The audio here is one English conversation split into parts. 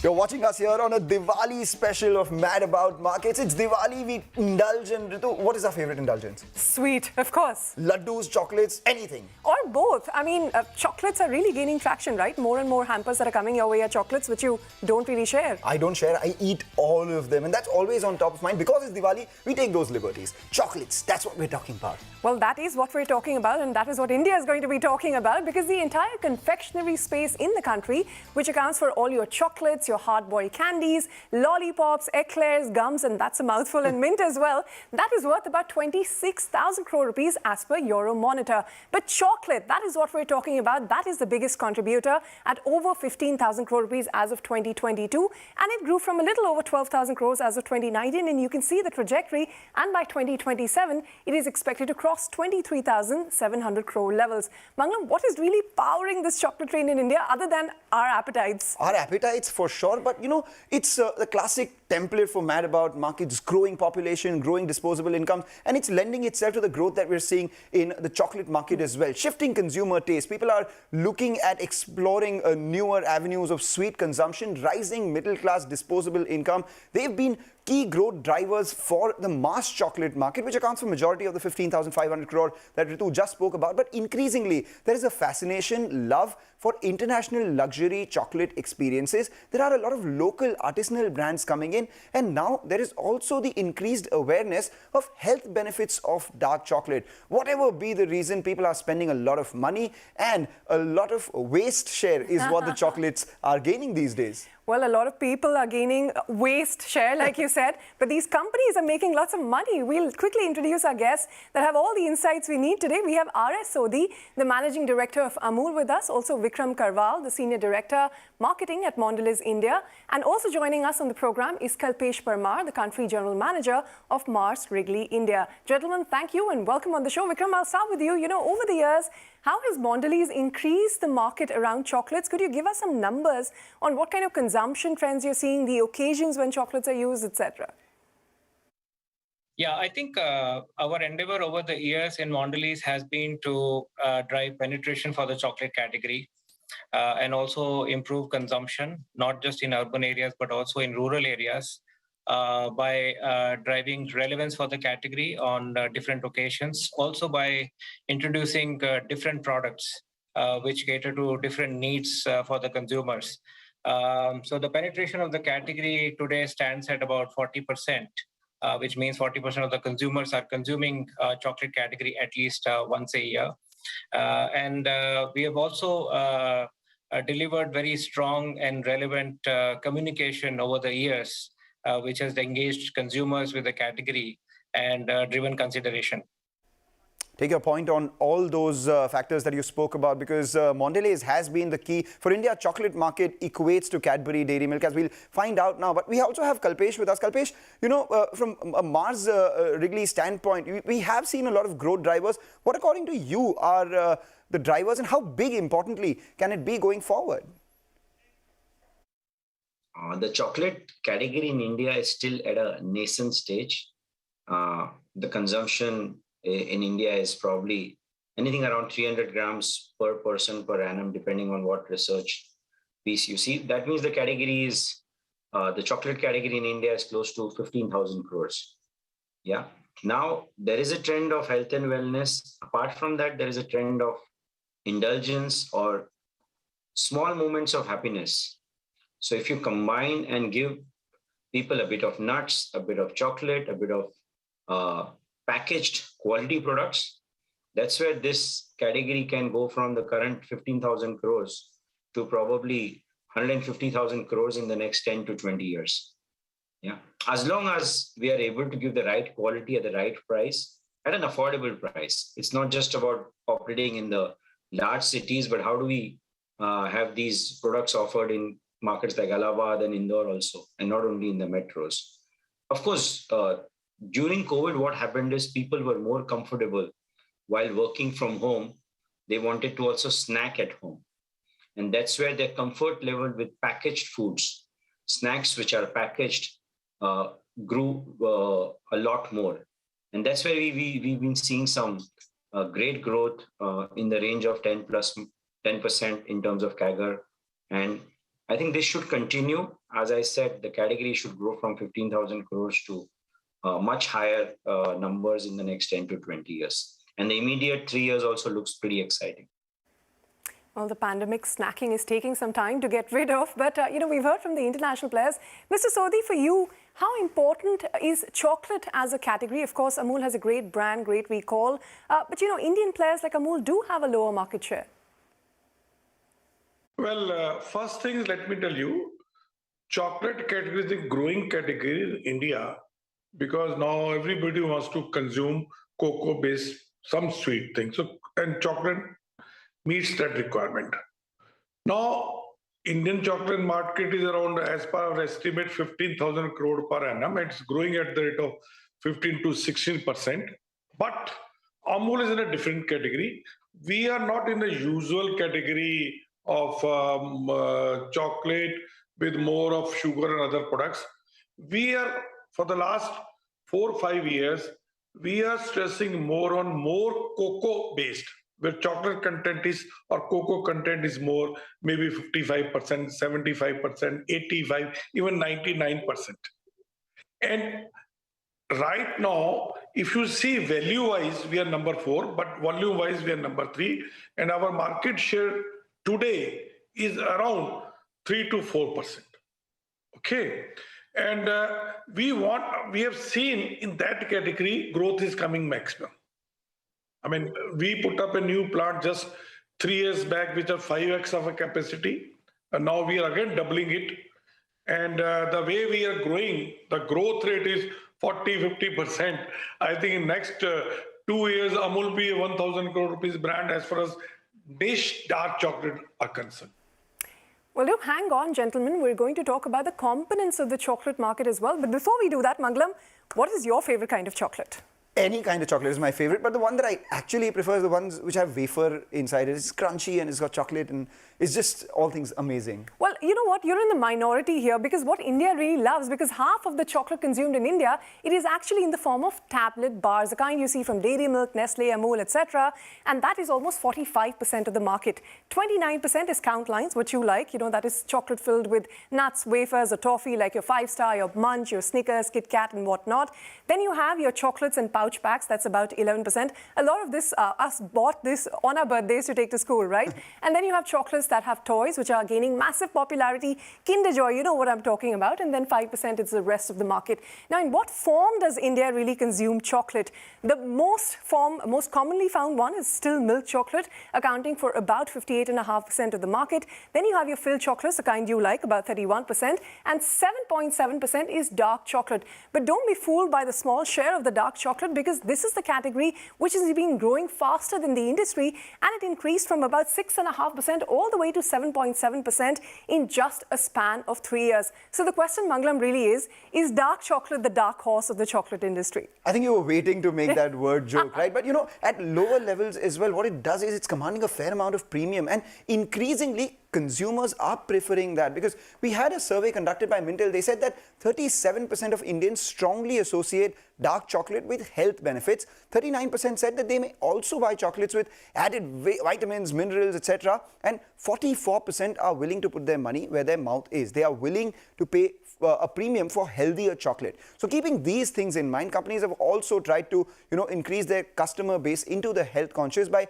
You're watching us here on a Diwali special of Mad About Markets. It's Diwali, we indulge in Ritu. What is our favorite indulgence? Sweet, of course. Laddus, chocolates, anything. Or both. I mean, chocolates are really gaining traction, right? More and more hampers that are coming your way are chocolates, which you don't really share. I don't share, I eat all of them. And that's always on top of mind. Because it's Diwali, we take those liberties. Chocolates, that's what we're talking about. Well, that is what we're talking about, and that is what India is going to be talking about, because the entire confectionery space in the country, which accounts for all your chocolates, your hard-boiled candies, lollipops, eclairs, gums, and that's a mouthful, and mint as well, that is worth about 26,000 crore rupees as per Euromonitor. But chocolate, that is what we're talking about. That is the biggest contributor at over 15,000 crore rupees as of 2022, and it grew from a little over 12,000 crores as of 2019, and you can see the trajectory, and by 2027, it is expected to cross 23,700 crore levels. Manglam, what is really powering this chocolate train in India other than our appetites? Our appetites for sure, but you know, it's the classic template for Mad About Markets: growing population, growing disposable income, and it's lending itself to the growth that we're seeing in the chocolate market as well. Shifting consumer taste. People are looking at exploring newer avenues of sweet consumption, rising middle class disposable income. They've been key growth drivers for the mass chocolate market, which accounts for majority of the 15,500 crore that Ritu just spoke about. But increasingly, there is a fascination, love for international luxury chocolate experiences. There are a lot of local artisanal brands coming in, and now there is also the increased awareness of health benefits of dark chocolate. Whatever be the reason, people are spending a lot of money, and a lot of waste share is what the chocolates are gaining these days. Well, a lot of people are gaining waste share, like you said, but these companies are making lots of money. We'll quickly introduce our guests that have all the insights we need today. We have R.S. Sodhi, the Managing Director of Amul, with us. Also, Vikram Karwal, the Senior Director, Marketing at Mondelez India. And also joining us on the program is Kalpesh Parmar, the Country General Manager of Mars Wrigley India. Gentlemen, thank you and welcome on the show. Vikram, I'll start with you. You know, over the years, how has Mondelez increased the market around chocolates? Could you give us some numbers on what kind of consumption trends you're seeing, the occasions when chocolates are used, etc.? Yeah, I think our endeavor over the years in Mondelez has been to drive penetration for the chocolate category and also improve consumption, not just in urban areas, but also in rural areas by driving relevance for the category on different occasions. Also by introducing different products which cater to different needs for the consumers. So the penetration of the category today stands at about 40%. Which means 40% of the consumers are consuming chocolate category at least once a year. And we have also delivered very strong and relevant communication over the years, which has engaged consumers with the category and driven consideration. Take your point on all those factors that you spoke about, because Mondelez has been the key. For India, chocolate market equates to Cadbury Dairy Milk, as we'll find out now. But we also have Kalpesh with us. Kalpesh, you know, from a Mars Wrigley standpoint, we have seen a lot of growth drivers. What, according to you, are the drivers, and how big, importantly, can it be going forward? The chocolate category in India is still at a nascent stage. The consumption in India is probably anything around 300 grams per person per annum, depending on what research piece you see. That means the category is, the chocolate category in India is close to 15,000 crores. Yeah. Now, there is a trend of health and wellness. Apart from that, there is a trend of indulgence or small moments of happiness. So if you combine and give people a bit of nuts, a bit of chocolate, a bit of packaged quality products, that's where this category can go from the current 15,000 crores to probably 150,000 crores in the next 10 to 20 years. Yeah, as long as we are able to give the right quality at the right price, at an affordable price. It's not just about operating in the large cities, but how do we have these products offered in markets like Allahabad and Indore also, and not only in the metros. Of course, during COVID, what happened is people were more comfortable while working from home. They wanted to also snack at home. And that's where their comfort level with packaged foods, snacks which are packaged, grew a lot more. And that's where we've been seeing some great growth in the range of 10% in terms of CAGR. And I think this should continue. As I said, the category should grow from 15,000 crores to much higher numbers in the next 10 to 20 years. And the immediate 3 years also looks pretty exciting. Well, the pandemic snacking is taking some time to get rid of, but we've heard from the international players. Mr. Sodhi, for you, how important is chocolate as a category? Of course, Amul has a great brand, great recall, but Indian players like Amul do have a lower market share. Well, first thing is, let me tell you, chocolate category is a growing category in India because now everybody wants to consume cocoa-based, some sweet things. So, and chocolate meets that requirement. Now, Indian chocolate market is around, as per our estimate, 15,000 crore per annum. It's growing at the rate of 15 to 16%. But Amul is in a different category. We are not in the usual category of chocolate with more of sugar and other products. We are, for the last 4 or 5 years, we are stressing more on more cocoa-based, where chocolate content is or cocoa content is more, maybe 55%, 75%, 85%, even 99%. And right now, if you see value-wise, we are number 4, but volume-wise, we are number 3. And our market share today is around 3 to 4%. Okay. And we have seen in that category, growth is coming maximum. I mean, we put up a new plant just 3 years back, which are 5x of a capacity. And now we are again doubling it. And the way we are growing, the growth rate is 40-50%. I think in next 2 years, Amul will be a 1,000 crore rupees brand as far as niche dark chocolate are concerned. Well, do hang on, gentlemen. We're going to talk about the components of the chocolate market as well. But before we do that, Mangalam, what is your favorite kind of chocolate? Any kind of chocolate is my favorite, but the one that I actually prefer is the ones which have wafer inside it. It's crunchy and it's got chocolate and it's just all things amazing. Well, you know what? You're in the minority here because what India really loves, because half of the chocolate consumed in India, it is actually in the form of tablet bars, the kind you see from Dairy Milk, Nestle, Amul, etc. And that is almost 45% of the market. 29% is count lines, which you like. That is chocolate filled with nuts, wafers, or toffee, like your 5-star, your Munch, your Snickers, Kit Kat, and whatnot. Then you have your chocolates and pouch packs. That's about 11%. A lot of this, us bought this on our birthdays to take to school, right? And then you have chocolates that have toys, which are gaining massive popularity. Kinder Joy, you know what I'm talking about. And then 5% is the rest of the market. Now, in what form does India really consume chocolate? The most commonly found one is still milk chocolate, accounting for about 58.5% of the market. Then you have your filled chocolates, the kind you like, about 31%. And 7.7% is dark chocolate. But don't be fooled by the small share of the dark chocolate, because this is the category which has been growing faster than the industry, and it increased from about 6.5% all the way to 7.7% in just a span of 3 years. So the question, Mangalam, really is dark chocolate the dark horse of the chocolate industry? I think you were waiting to make that word joke, right? But at lower levels as well, what it does is it's commanding a fair amount of premium, and increasingly consumers are preferring that, because we had a survey conducted by Mintel. They said that 37% of Indians strongly associate dark chocolate with health benefits. 39% said that they may also buy chocolates with added vitamins, minerals, etc. And 44% are willing to put their money where their mouth is. They are willing to pay a premium for healthier chocolate. So keeping these things in mind, companies have also tried to increase their customer base into the health conscious by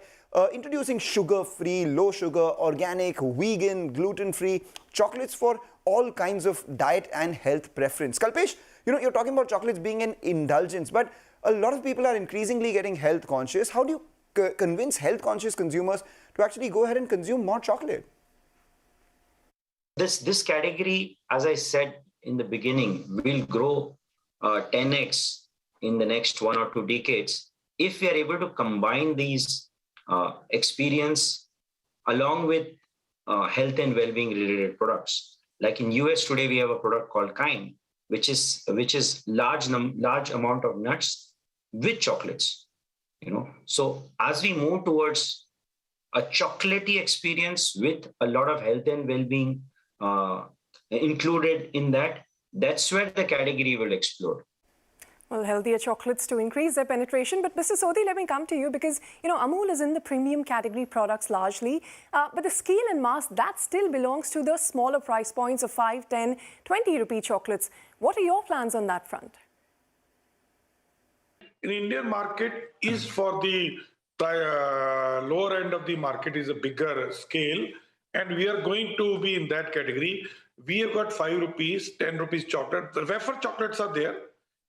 introducing sugar-free, low-sugar, organic, vegan, gluten-free chocolates for all kinds of diet and health preference. Kalpesh, you're talking about chocolates being an indulgence, but a lot of people are increasingly getting health conscious. How do you convince health conscious consumers to actually go ahead and consume more chocolate? This category, as I said in the beginning, will grow 10x in the next 1 or 2 decades if we are able to combine these experience along with health and well-being related products. Like in US today, we have a product called Kind, which is large amount of nuts with chocolates. So as we move towards a chocolatey experience with a lot of health and well-being included in that, that's where the category will explode. Well, healthier chocolates to increase their penetration. But Mr. Sodhi, let me come to you because, Amul is in the premium category products largely. But the scale and mass, that still belongs to the smaller price points of 5, 10, 20 rupee chocolates. What are your plans on that front? In Indian market is for the lower end of the market is a bigger scale. And we are going to be in that category. We have got 5 rupees, 10 rupees chocolate. The wafer chocolates are there.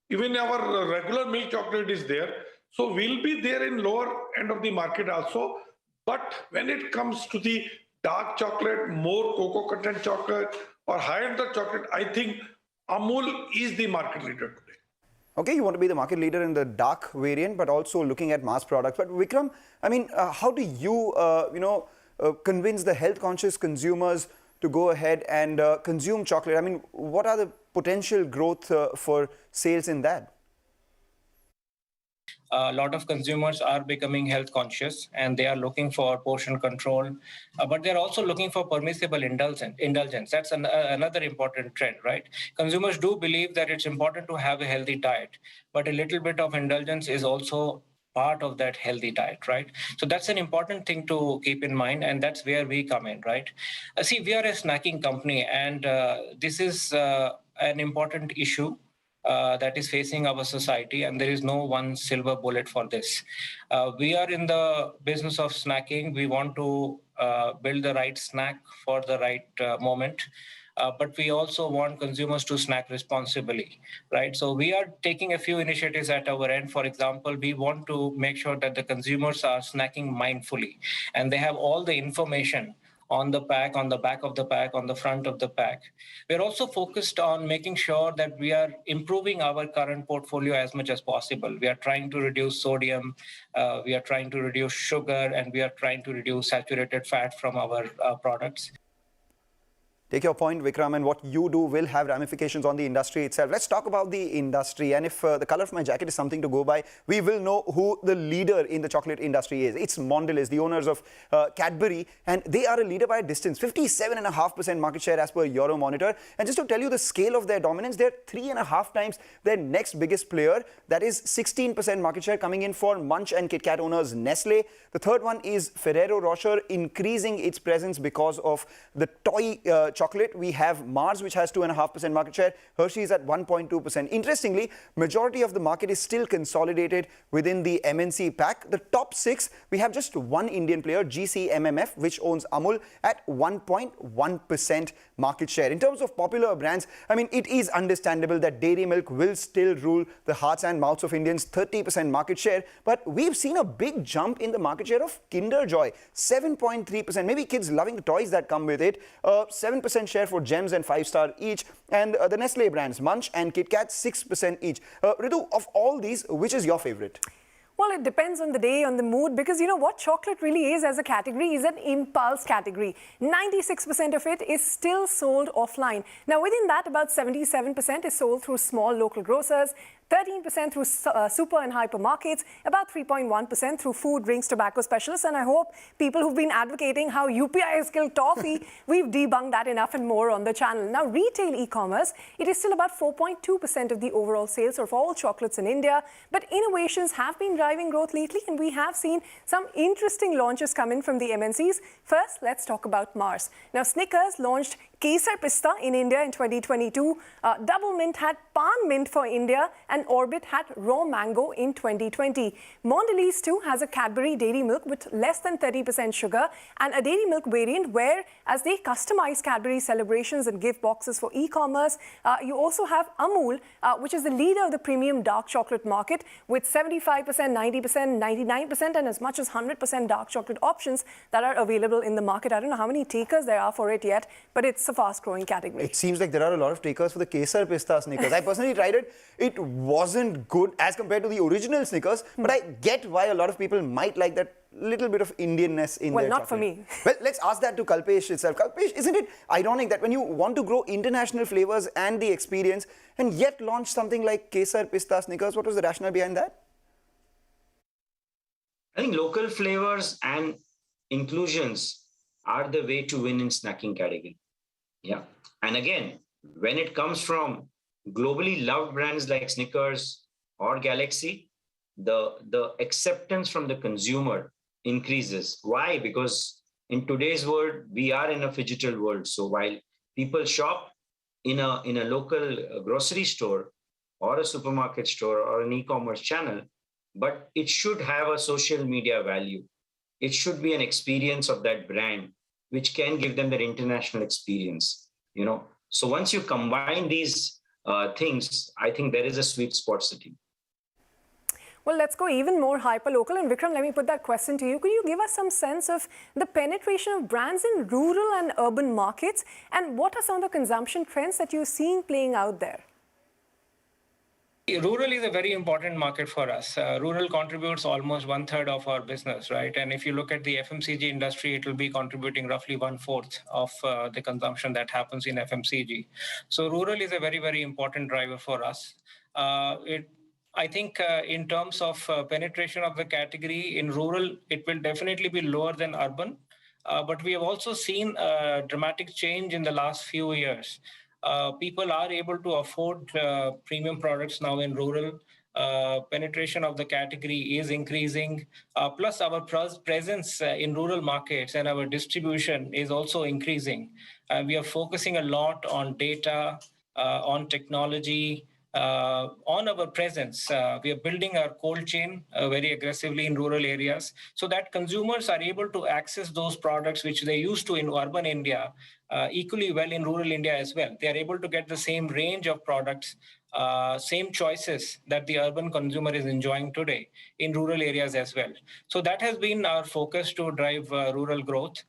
Even our regular milk chocolate is there. So we'll be there in lower end of the market also. But when it comes to the dark chocolate, more cocoa content chocolate or high-end chocolate, I think Amul is the market leader today. Okay, you want to be the market leader in the dark variant, but also looking at mass products. But Vikram, I mean, how do you, convince the health-conscious consumers to go ahead and consume chocolate? I mean, what are the potential growth for sales in that? A lot of consumers are becoming health conscious and they are looking for portion control, but they're also looking for permissible indulgence. That's another important trend, right? Consumers do believe that it's important to have a healthy diet, but a little bit of indulgence is also part of that healthy diet, right? So that's an important thing to keep in mind, and that's where we come in, right? See, we are a snacking company, and this is an important issue that is facing our society, and there is no one silver bullet for this. We are in the business of snacking. We want to build the right snack for the right moment. But we also want consumers to snack responsibly, right? So we are taking a few initiatives at our end. For example, we want to make sure that the consumers are snacking mindfully and they have all the information on the pack, on the back of the pack, on the front of the pack. We're also focused on making sure that we are improving our current portfolio as much as possible. We are trying to reduce sodium, we are trying to reduce sugar, and we are trying to reduce saturated fat from our products. Take your point, Vikram, and what you do will have ramifications on the industry itself. Let's talk about the industry. And if the color of my jacket is something to go by, we will know who the leader in the chocolate industry is. It's Mondelez, the owners of Cadbury, and they are a leader by a distance. 57.5% market share as per Euromonitor. And just to tell you the scale of their dominance, they're 3.5 times their next biggest player. That is 16% market share coming in for Munch and Kit Kat owners Nestle. The third one is Ferrero Rocher, increasing its presence because of the toy chocolate. We have Mars, which has 2.5% market share. Hershey's at 1.2%. Interestingly, majority of the market is still consolidated within the MNC pack. The top 6, we have just one Indian player, GCMMF, which owns Amul at 1.1% market share. In terms of popular brands, I mean, it is understandable that dairy milk will still rule the hearts and mouths of Indians, 30% market share. But we've seen a big jump in the market share of Kinder Joy, 7.3%. Maybe kids loving the toys that come with it. 7% share for Gems and 5-star each. And the Nestle brands, Munch and Kit Kat, 6% each. Ritu, of all these, which is your favorite? Well, it depends on the day, on the mood, because you know what chocolate really is as a category is an impulse category. 96% of it is still sold offline. Now, within that, about 77% is sold through small local grocers, 13% through super and hypermarkets, about 3.1% through food, drinks, tobacco specialists. And I hope people who've been advocating how UPI has killed toffee, we've debunked that enough and more on the channel. Now, retail e-commerce, it is still about 4.2% of the overall sales of all chocolates in India. But innovations have been driving growth lately, and we have seen some interesting launches come in from the MNCs. First, let's talk about Mars. Now, Snickers launched Kesar Pista in India in 2022. Double Mint had Pan Mint for India, and Orbit had Raw Mango in 2020. Mondelez too has a Cadbury Dairy Milk with less than 30% sugar and a Dairy Milk variant where, as they customize Cadbury celebrations and gift boxes for e-commerce, you also have Amul, which is the leader of the premium dark chocolate market with 75%, 90%, 99% and as much as 100% dark chocolate options that are available in the market. I don't know how many takers there are for it yet, but it's a fast-growing category. It seems like there are a lot of takers for the Kesar Pista Snickers. I personally tried it. It wasn't good as compared to the original Snickers, but I get why a lot of people might like that little bit of Indianness in their chocolate. Well, not for me. Well, let's ask that to Kalpesh itself. Kalpesh, isn't it ironic that when you want to grow international flavors and the experience and yet launch something like Kesar Pista Snickers, what was the rationale behind that? I think local flavors and inclusions are the way to win in snacking category. Yeah. And again, when it comes from globally loved brands like Snickers or Galaxy, the acceptance from the consumer increases. Why? Because in today's world, we are in a phygital world. So while people shop in a local grocery store or a supermarket store or an e-commerce channel, but it should have a social media value. It should be an experience of that brand, which can give them that international experience. So once you combine these things, I think there is a sweet spot sitting. Well, let's go even more hyper-local. And Vikram, let me put that question to you. Could you give us some sense of the penetration of brands in rural and urban markets? And what are some of the consumption trends that you're seeing playing out there? Rural is a very important market for us. Rural contributes almost 1/3 of our business, right? And if you look at the FMCG industry, it will be contributing roughly 1/4 of the consumption that happens in FMCG. So rural is a very, very important driver for us. I think in terms of penetration of the category in rural, it will definitely be lower than urban. But we have also seen a dramatic change in the last few years. People are able to afford premium products now in rural. Penetration of the category is increasing. Plus, our presence in rural markets and our distribution is also increasing. We are focusing a lot on data, on technology, on our presence. We are building our cold chain very aggressively in rural areas so that consumers are able to access those products which they used to in urban India equally well in rural India as well. They are able to get the same range of products, same choices that the urban consumer is enjoying today in rural areas as well. So that has been our focus to drive rural growth.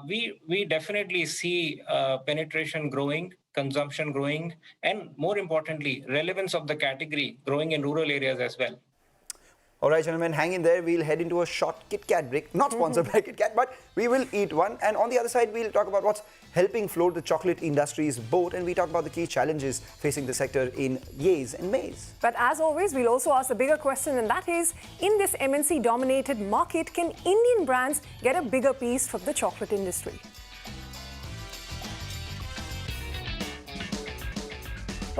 We definitely see penetration growing, consumption growing, and more importantly, relevance of the category growing in rural areas as well. All right, gentlemen, hang in there. We'll head into a short Kit Kat break. Not sponsored by Kit Kat, but we will eat one. And on the other side, we'll talk about what's helping float the chocolate industry's boat. And we talk about the key challenges facing the sector in yays and mays. But as always, we'll also ask a bigger question, and that is, in this MNC-dominated market, can Indian brands get a bigger piece from the chocolate industry?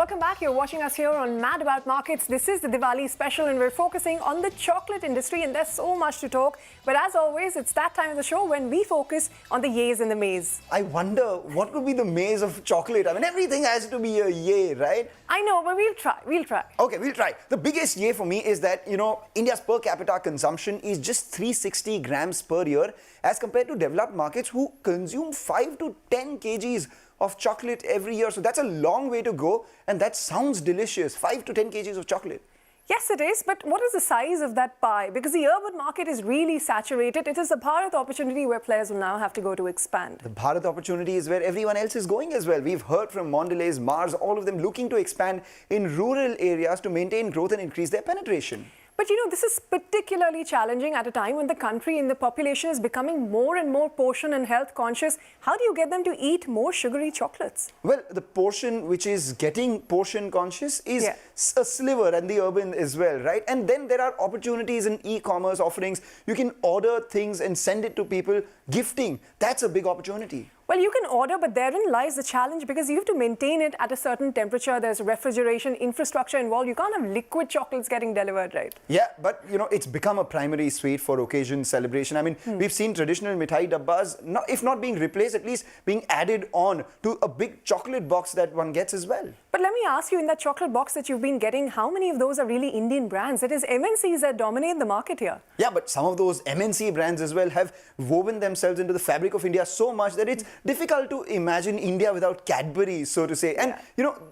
Welcome back. You're watching us here on Mad About Markets. This is the Diwali special and we're focusing on the chocolate industry, and there's so much to talk. But as always, it's that time of the show when we focus on the yays and the mays. I wonder what could be the maze of chocolate. I mean, everything has to be a yay, right? I know, but we'll try. We'll try. Okay, we'll try. The biggest yay for me is that, India's per capita consumption is just 360 grams per year as compared to developed markets who consume 5 to 10 kgs of chocolate every year. So that's a long way to go, and that sounds delicious. 5 to 10 kgs of chocolate. Yes, it is. But what is the size of that pie? Because the urban market is really saturated. It is a Bharat opportunity where players will now have to go to expand. The Bharat opportunity is where everyone else is going as well. We've heard from Mondelez, Mars, all of them looking to expand in rural areas to maintain growth and increase their penetration. But this is particularly challenging at a time when the country and the population is becoming more and more portion and health conscious. How do you get them to eat more sugary chocolates? Well, the portion which is getting portion conscious is a sliver, and the urban as well, right? And then there are opportunities in e-commerce offerings. You can order things and send it to people. Gifting, that's a big opportunity. Well, you can order, but therein lies the challenge because you have to maintain it at a certain temperature. There's refrigeration infrastructure involved. You can't have liquid chocolates getting delivered, right? Yeah, but it's become a primary sweet for occasion celebration. I mean, we've seen traditional mithai dabbas, if not being replaced, at least being added on to a big chocolate box that one gets as well. But let me ask you, in that chocolate box that you've been getting, how many of those are really Indian brands? It is MNCs that dominate the market here. Yeah, but some of those MNC brands as well have woven themselves into the fabric of India so much that it's difficult to imagine India without Cadbury, so to say. And,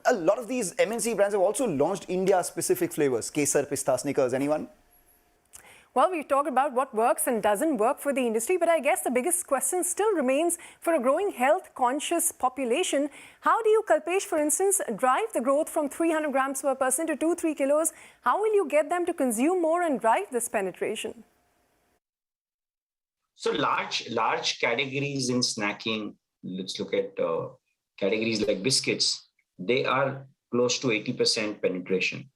a lot of these MNC brands have also launched India-specific flavors. Kesar, pista, Snickers, anyone? Well, we've talked about what works and doesn't work for the industry, but I guess the biggest question still remains for a growing health-conscious population. How do you, Kalpesh, for instance, drive the growth from 300 grams per person to 2-3 kilos? How will you get them to consume more and drive this penetration? So large categories in snacking, let's look at categories like biscuits, they are close to 80% penetration.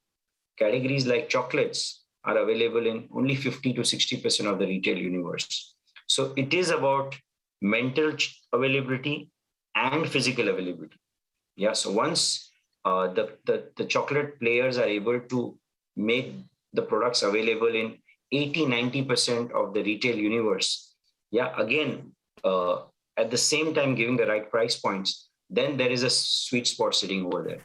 Categories like chocolates are available in only 50 to 60% of the retail universe. So it is about mental availability and physical availability. Yeah, so once the chocolate players are able to make the products available in 80-90% of the retail universe. Yeah, again, at the same time giving the right price points, then there is a sweet spot sitting over there.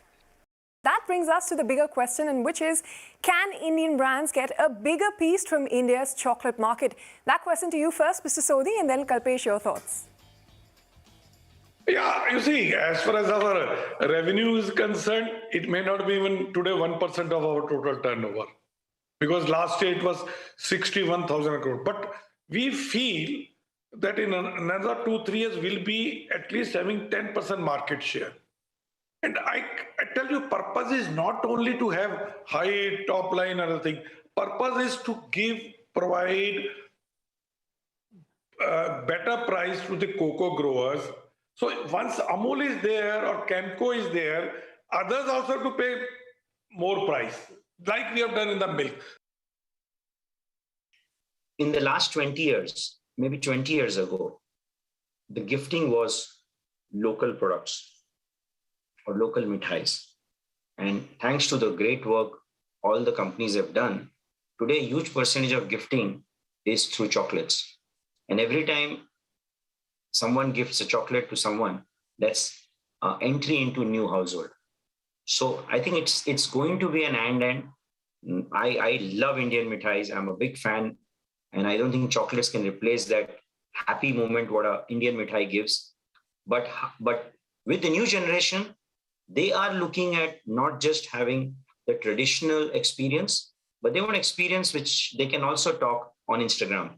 That brings us to the bigger question, and which is, can Indian brands get a bigger piece from India's chocolate market? That question to you first, Mr. Sodhi, and then Kalpesh, your thoughts. Yeah, you see, as far as our revenue is concerned, it may not be even today 1% of our total turnover, because last year it was 61,000 crore. But we feel that in another 2-3 years, we'll be at least having 10% market share. And I tell you, purpose is not only to have high top line or other thing. Purpose is to provide better price to the cocoa growers. So once Amul is there or Camco is there, others also have to pay more price, like we have done in the milk. In the last 20 years, maybe 20 years ago, the gifting was local products or local mithais. And thanks to the great work all the companies have done, today a huge percentage of gifting is through chocolates. And every time someone gifts a chocolate to someone, that's entry into new household. So I think it's going to be an and. I love Indian mithais. I'm a big fan. And I don't think chocolates can replace that happy moment what an Indian mithai gives. But with the new generation, they are looking at not just having the traditional experience, but they want experience which they can also talk on Instagram,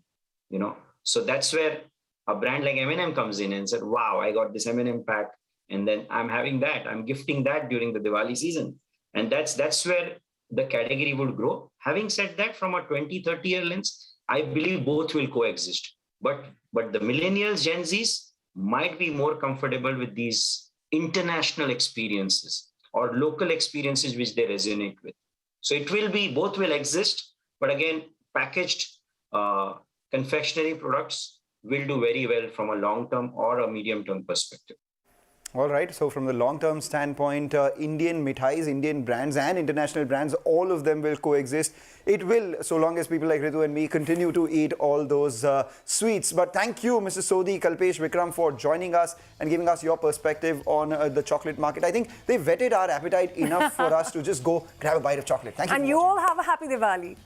you know. So that's where a brand like M&M comes in and said, wow, I got this M&M pack, and then I'm having that. I'm gifting that during the Diwali season. And that's where the category would grow. Having said that, from a 20-30 year lens, I believe both will coexist. But the millennials, Gen Zs might be more comfortable with these international experiences or local experiences which they resonate with. So it will be, both will exist, but again, packaged confectionery products will do very well from a long-term or a medium-term perspective. All right, so from the long-term standpoint, Indian mithais, Indian brands and international brands, all of them will coexist. It will, so long as people like Ritu and me continue to eat all those sweets. But thank you, Mr. Sodhi, Kalpesh, Vikram, for joining us and giving us your perspective on the chocolate market. I think they whetted our appetite enough for us to just go grab a bite of chocolate. Thank you. And you all have a happy Diwali.